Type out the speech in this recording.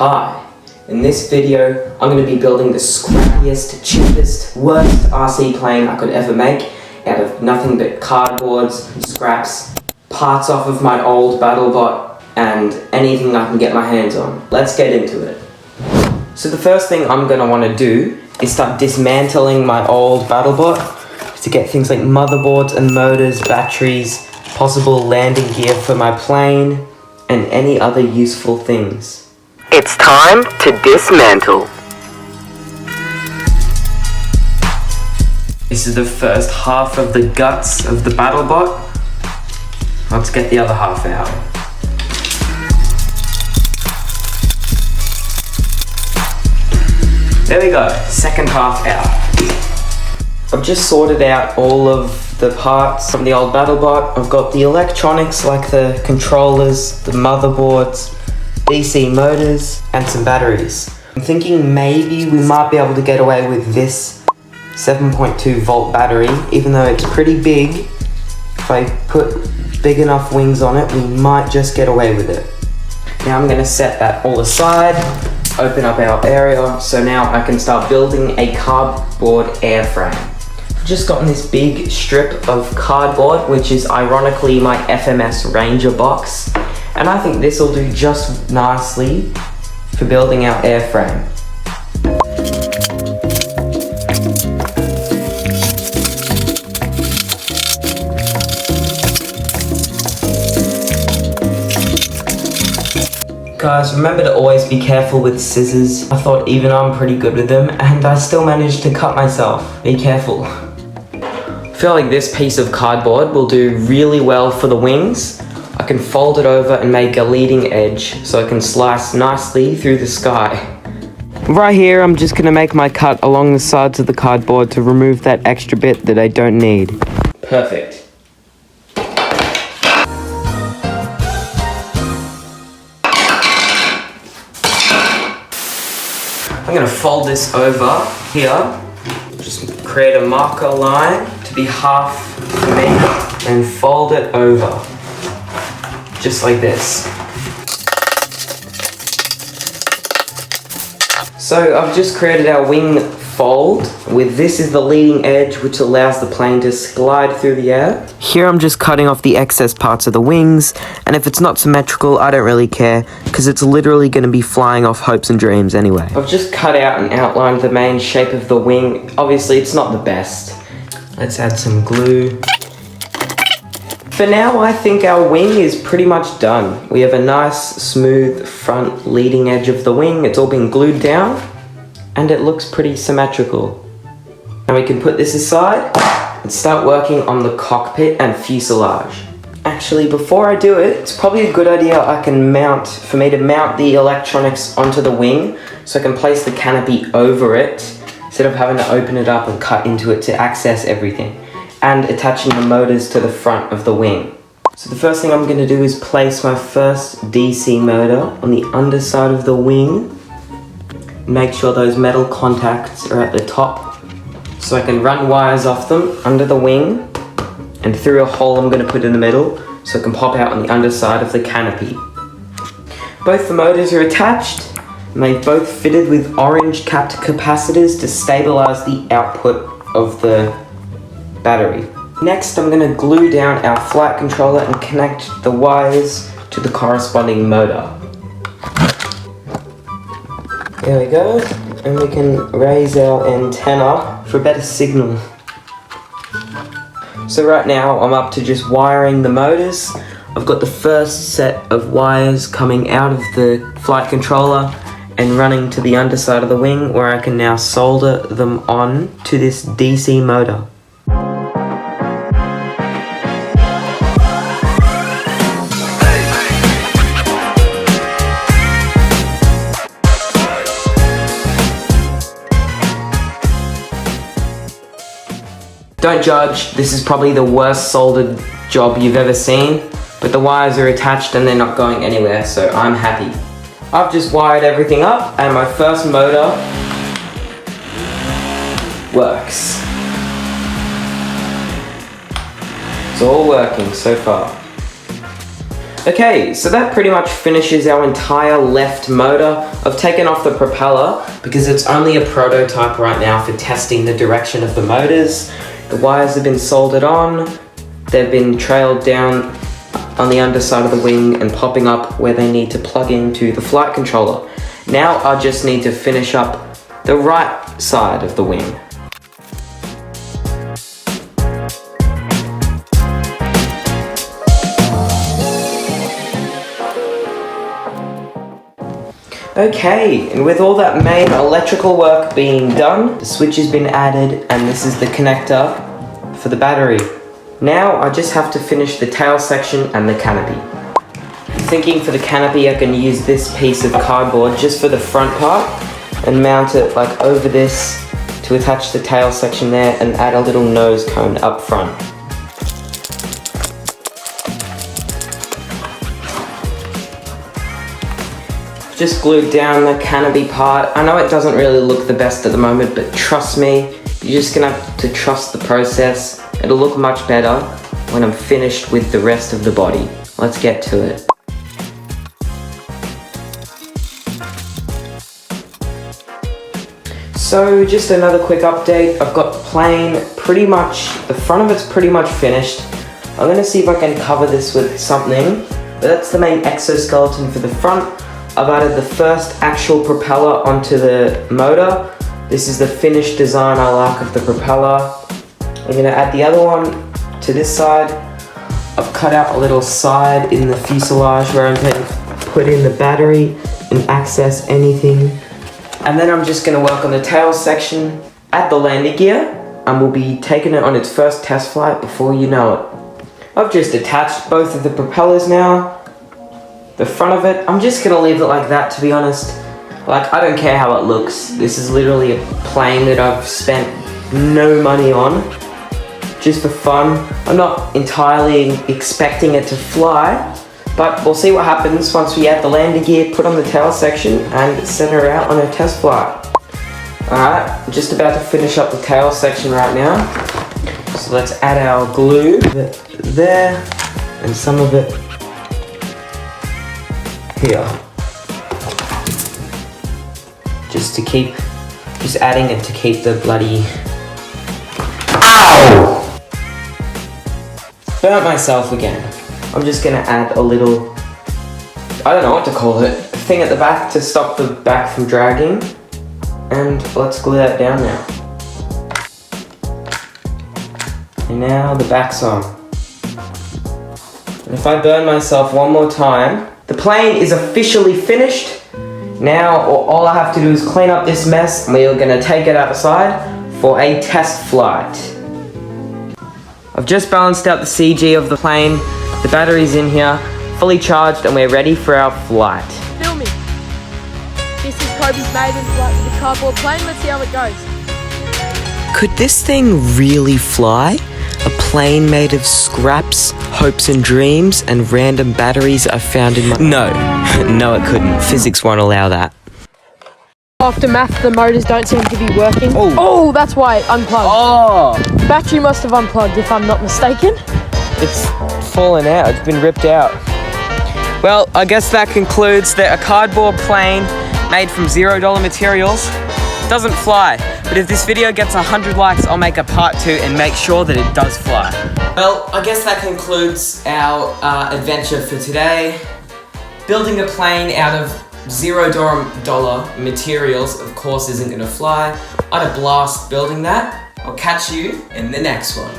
Hi, in this video I'm going to be building the scrappiest, cheapest, worst RC plane I could ever make out of nothing but cardboards, scraps, parts off of my old battlebot, and anything I can get my hands on. Let's get into it. So the first thing I'm going to want to do is start dismantling my old battlebot to get things like motherboards and motors, batteries, possible landing gear for my plane, and any other useful things. It's time to dismantle. This is the first half of the guts of the battlebot. Let's get the other half out. There we go, second half out. I've just sorted out all of the parts from the old battlebot. I've got the electronics like the controllers, the motherboards, DC motors, and some batteries. I'm thinking maybe we might be able to get away with this 7.2 volt battery, even though it's pretty big. If I put big enough wings on it, we might just get away with it. Now I'm going to set that all aside, open up our area, so now I can start building a cardboard airframe. I've just gotten this big strip of cardboard, which is ironically my FMS Ranger box, and I think this will do just nicely for building our airframe. Guys, remember to always be careful with scissors. I thought even I'm pretty good with them, and I still managed to cut myself. Be careful. I feel like this piece of cardboard will do really well for the wings. I can fold it over and make a leading edge so I can slice nicely through the sky. Right here, I'm just gonna make my cut along the sides of the cardboard to remove that extra bit that I don't need. Perfect. I'm going to fold this over here, just create a marker line to be half for me, and fold it over, just like this. So I've just created our wing fold, with this is the leading edge which allows the plane to glide through the air. Here I'm just cutting off the excess parts of the wings, and if it's not symmetrical, I don't really care, because it's literally going to be flying off hopes and dreams anyway. I've just cut out and outlined the main shape of the wing. Obviously it's not the best. Let's add some glue. For now, I think our wing is pretty much done. We have a nice smooth front leading edge of the wing. It's all been glued down, and it looks pretty symmetrical. Now we can put this aside and start working on the cockpit and fuselage. Actually, before I do it, it's probably a good idea for me to mount the electronics onto the wing so I can place the canopy over it instead of having to open it up and cut into it to access everything, and attaching the motors to the front of the wing. So the first thing I'm going to do is place my first DC motor on the underside of the wing. Make sure those metal contacts are at the top so I can run wires off them under the wing and through a hole I'm going to put in the middle so it can pop out on the underside of the canopy. Both the motors are attached, and they've both fitted with orange capped capacitors to stabilize the output of the battery. Next, I'm going to glue down our flight controller and connect the wires to the corresponding motor. There we go, and we can raise our antenna for a better signal. So right now I'm up to just wiring the motors. I've got the first set of wires coming out of the flight controller and running to the underside of the wing, where I can now solder them on to this DC motor. Don't judge, this is probably the worst soldered job you've ever seen, but the wires are attached and they're not going anywhere, so I'm happy. I've just wired everything up and my first motor works. It's all working so far. Okay, so that pretty much finishes our entire left motor. I've taken off the propeller because it's only a prototype right now for testing the direction of the motors. The wires have been soldered on, they've been trailed down on the underside of the wing and popping up where they need to plug into the flight controller. Now I just need to finish up the right side of the wing. Okay, and with all that main electrical work being done, the switch has been added and this is the connector for the battery. Now I just have to finish the tail section and the canopy. Thinking for the canopy I can use this piece of cardboard just for the front part and mount it like over this to attach the tail section there and add a little nose cone up front. Just glued down the canopy part. I know it doesn't really look the best at the moment, but trust me, you're just gonna have to trust the process. It'll look much better when I'm finished with the rest of the body. Let's get to it. So just another quick update. I've got the plane pretty much, the front of it's pretty much finished. I'm gonna see if I can cover this with something, but that's the main exoskeleton for the front. I've added the first actual propeller onto the motor. This is the finished design I like of the propeller. I'm gonna add the other one to this side. I've cut out a little side in the fuselage where I'm going to put in the battery and access anything. And then I'm just gonna work on the tail section, add the landing gear, and we'll be taking it on its first test flight before you know it. I've just attached both of the propellers now. The front of it, I'm just gonna leave it like that, to be honest. Like, I don't care how it looks. This is literally a plane that I've spent no money on, just for fun. I'm not entirely expecting it to fly, but we'll see what happens once we add the landing gear, put on the tail section, and send her out on a test flight. Alright, I'm just about to finish up the tail section right now. So let's add our glue there, and some of it here. Just adding it to keep the bloody... Ow! Burnt myself again. I'm just gonna add a little, I don't know what to call it, thing at the back to stop the back from dragging. And let's glue that down now. And now the back's on. And if I burn myself one more time, the plane is officially finished. Now all I have to do is clean up this mess and we're gonna take it outside for a test flight. I've just balanced out the CG of the plane. The battery's in here, fully charged, and we're ready for our flight. Film me. This is Kobe's maiden flight with the cardboard plane. Let's see how it goes. Could this thing really fly? A plane made of scraps, hopes and dreams, and random batteries I found in my... No, it couldn't. Physics won't allow that. After math, the motors don't seem to be working. Oh, that's why it unplugged. Oh! Battery must have unplugged, if I'm not mistaken. It's fallen out. It's been ripped out. Well, I guess that concludes a cardboard plane made from $0 materials. Doesn't fly, but if this video gets 100 likes, I'll make a part 2 and make sure that it does fly. Well, I guess that concludes our adventure for today. Building a plane out of $0 materials, of course, isn't gonna fly. I had a blast building that. I'll catch you in the next one.